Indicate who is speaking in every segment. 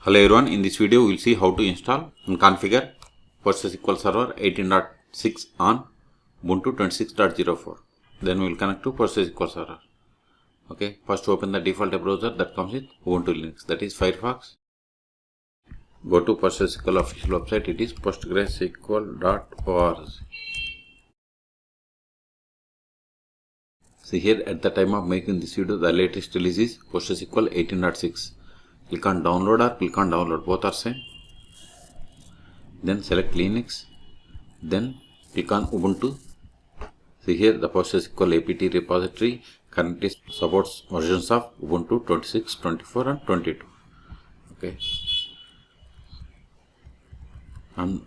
Speaker 1: Hello everyone, in this video we will see how to install and configure PostgreSQL Server 18.6 on Ubuntu 26.04. Then we will connect to PostgreSQL Server. Okay, first open the default browser that comes with Ubuntu Linux, that is Firefox. Go to PostgreSQL official website, it is postgresql.org. See here, at the time of making this video, the latest release is PostgreSQL 18.6. Click on download or click on download, both are same. Then select Linux, then click on Ubuntu. See here the PostgreSQL APT repository currently supports versions of Ubuntu 26.04 and 22. Okay, and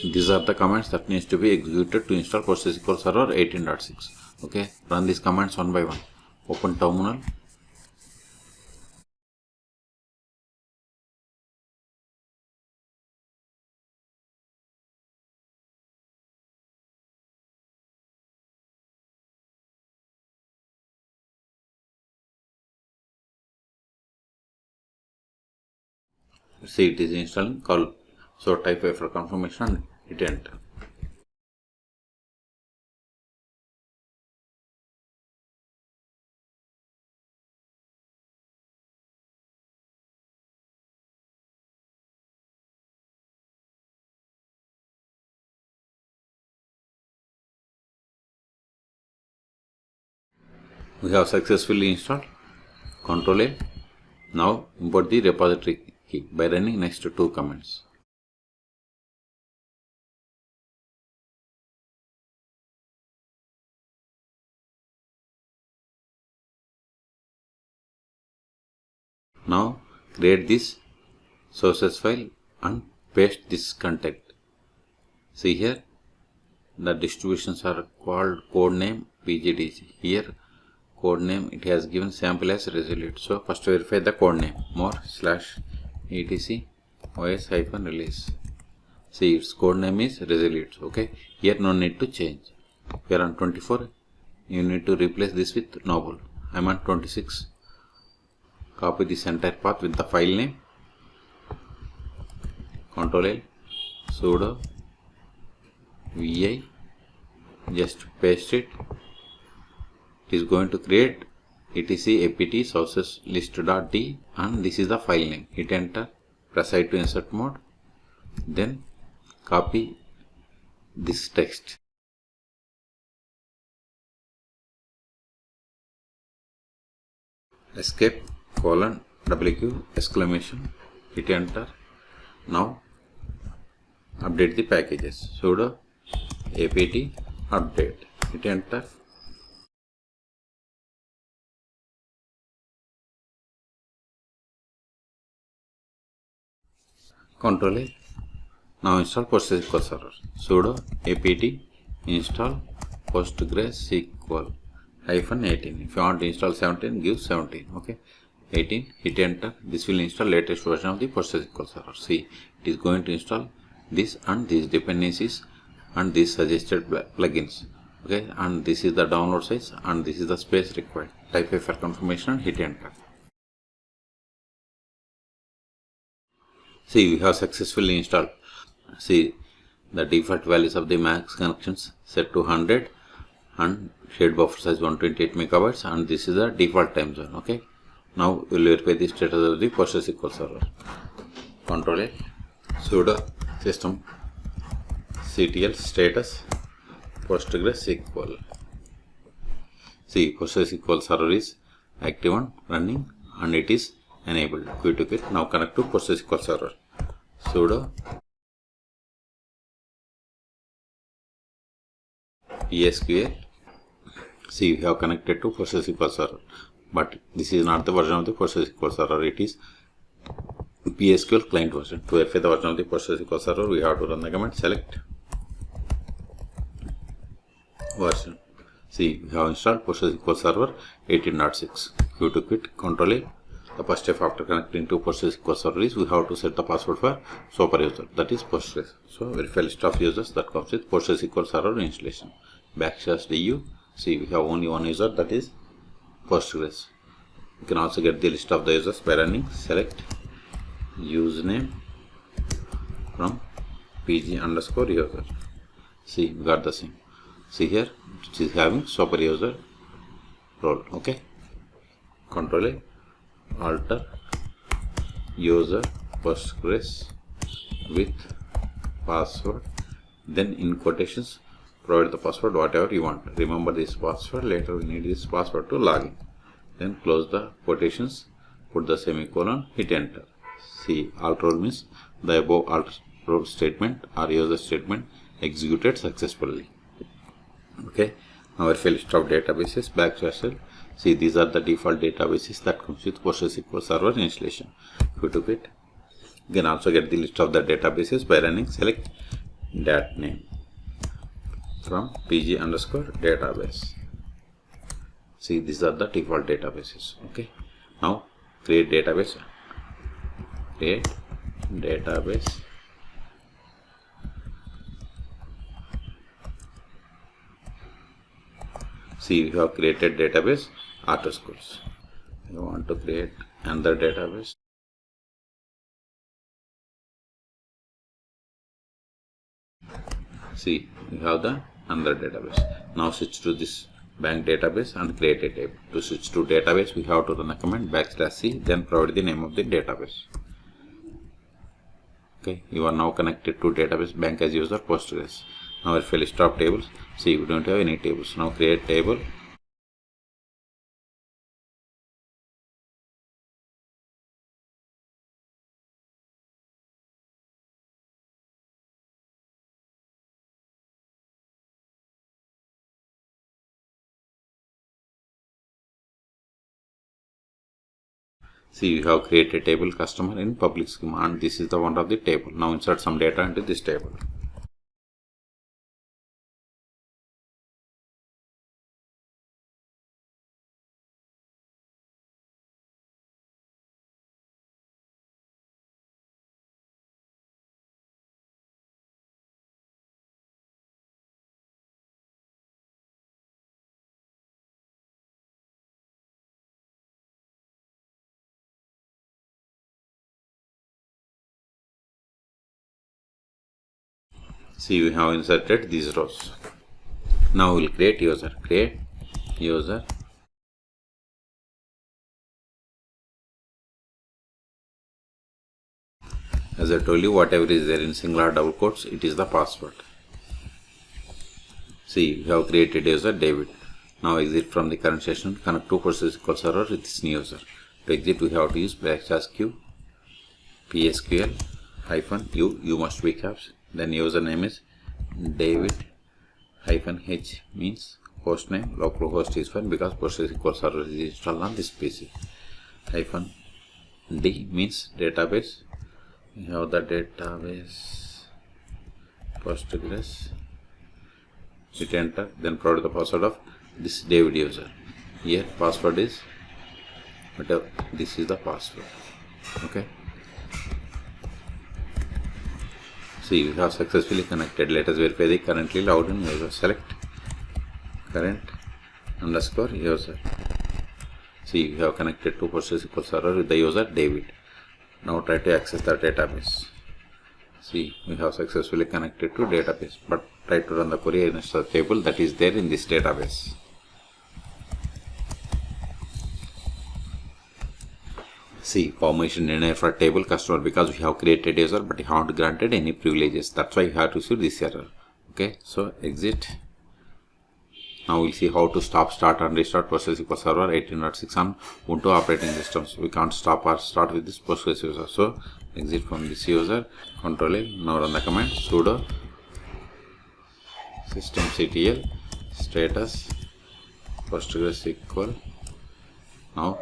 Speaker 1: these are the commands that needs to be executed to install PostgreSQL Server 18.6. Okay, run these commands one by one. Open terminal. See, it is installing. Call. So type A for confirmation and hit enter. We have successfully installed. Ctrl A. Now import the repository key by running next to two commands. Now create this sources file and paste this content. See here the distributions are called codename pgdc. Here codename it has given sample as resolute. So first verify the codename more/etc os-release. See, its codename is resolute. Okay, here no need to change. If you are on 24, you need to replace this with noble. I am on 26. Copy this entire path with the file name. Ctrl L, sudo vi, just paste it. It is going to create etc apt sources list.d and this is the file name. Hit enter, press I to insert mode, then copy this text. Escape $WQ exclamation, hit enter. Now update the packages. Sudo apt update, hit enter. Ctrl A. Now install PostgreSQL Server. Sudo apt install PostgreSQL -18. If you want to install 17, give 17. Okay, 18. Hit enter. This will install latest version of the PostgreSQL Server. See, it is going to install this and these dependencies and these suggested plugins. Okay, and this is the download size and this is the space required. Type A for confirmation and hit enter. See, we have successfully installed. See, the default values of the max connections set to 100 and shared buffer size 128 megabytes, and this is the default time zone. Okay, now we will verify the status of the PostgreSQL Server. Ctrl A, sudo system ctl status PostgreSQL. See, PostgreSQL Server is active and running and it is enabled. Quit to quit. Now connect to PostgreSQL Server. Sudo PSQL. See, we have connected to PostgreSQL Server, but this is not the version of the PostgreSQL Server. It is PSQL client version. To verify the version of the PostgreSQL Server, we have to run the command select version. See, we have installed PostgreSQL Server 18.6. Quit to quit. Ctrl A. The first step after connecting to PostgreSQL Server is we have to set the password for super user, that is Postgres. So verify list of users that comes with PostgreSQL Server installation. /du. See, we have only one user, that is Postgres. You can also get the list of the users by running select username from pg underscore user. See, we got the same. See here, it is having super user role. Okay. Control A, alter user Postgres with password, then in quotations provide the password whatever you want. Remember this password, later we need this password to log in. Then close the quotations, put the semicolon, hit enter. See, alt role means the above alt role statement or user statement executed successfully. Okay, now if a list of databases back to SQL. See, these are the default databases that comes with PostgreSQL Server installation. If you took it, you can also get the list of the databases by running select dat name from pg underscore database. See, these are the default databases. Okay, now create database. Create database. See, you have created database auto schools. You want to create another database. See, you have the another database. Now switch to this bank database and create a table. To switch to database, we have to run a command /c, then provide the name of the database. Okay, you are now connected to database bank as user Postgres. Now if a list of tables, see, we don't have any tables. Now create table. See, you have created table customer in public schema, and this is the one of the table. Now insert some data into this table. See, we have inserted these rows. Now we'll create user. Create user. As I told you, whatever is there in single or double quotes, it is the password. See, we have created user David. Now exit from the current session, connect to PostgreSQL Server with this new user. To exit, we have to use /q PSQL -u. You must be caps. Then username is David -h means host name. Localhost is fine because PostgreSQL Server is installed on this PC. -d means database. We have the database Postgres. Hit enter, then provide the password of this David user. Here password is whatever. This is the password. Okay. See, we have successfully connected. Let us verify the currently logged in user. Select current underscore user. See, we have connected to PostgreSQL Server with the user David. Now try to access the database. See, we have successfully connected to database, but try to run the query against the table that is there in this database. See, permission denied for table customer because we have created user but we haven't granted any privileges. That's why you have to see this error. Okay, so exit. Now we'll see how to stop, start and restart PostgreSQL Server 18.6 on Ubuntu operating systems. We can't stop or start with this Postgres user. So exit from this user, Control A. Now run the command sudo systemctl status PostgreSQL. Now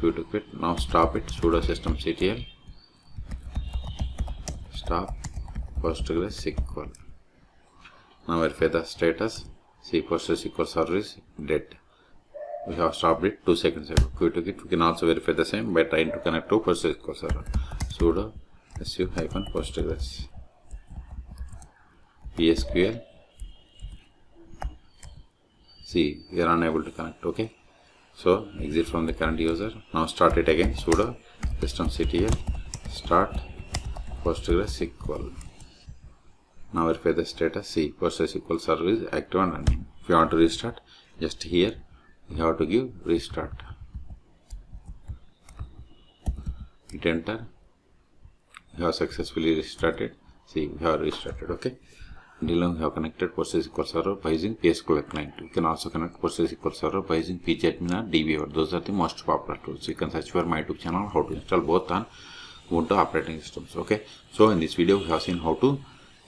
Speaker 1: you to quit. Now stop it. Sudo systemctl stop PostgreSQL. Now verify the status. See, PostgreSQL Server is dead. We have stopped it 2 seconds ago. Quit to quit. We can also verify the same by trying to connect to PostgreSQL Server. Sudo su-postgres PSQL. See, we are unable to connect. Okay. So exit from the current user. Now start it again. Sudo systemctl start PostgreSQL. Now verify the status. See, PostgreSQL server is active and running. If you want to restart, just here you have to give restart. Hit enter. You have successfully restarted. See, we have restarted. Okay. Until now, we have connected PostgreSQL server by using PSQL client. You can also connect PostgreSQL server by using pgadmin or dbeaver. Those are the most popular tools. You can search for my YouTube channel how to install both on Ubuntu operating systems. Okay. So in this video, we have seen how to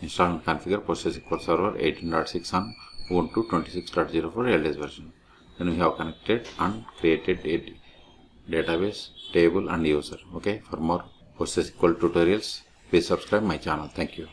Speaker 1: install and configure PostgreSQL server 18.6 on Ubuntu 26.04 LTS version. Then we have connected and created a database, table and user. Okay. For more PostgreSQL tutorials, please subscribe my channel. Thank you.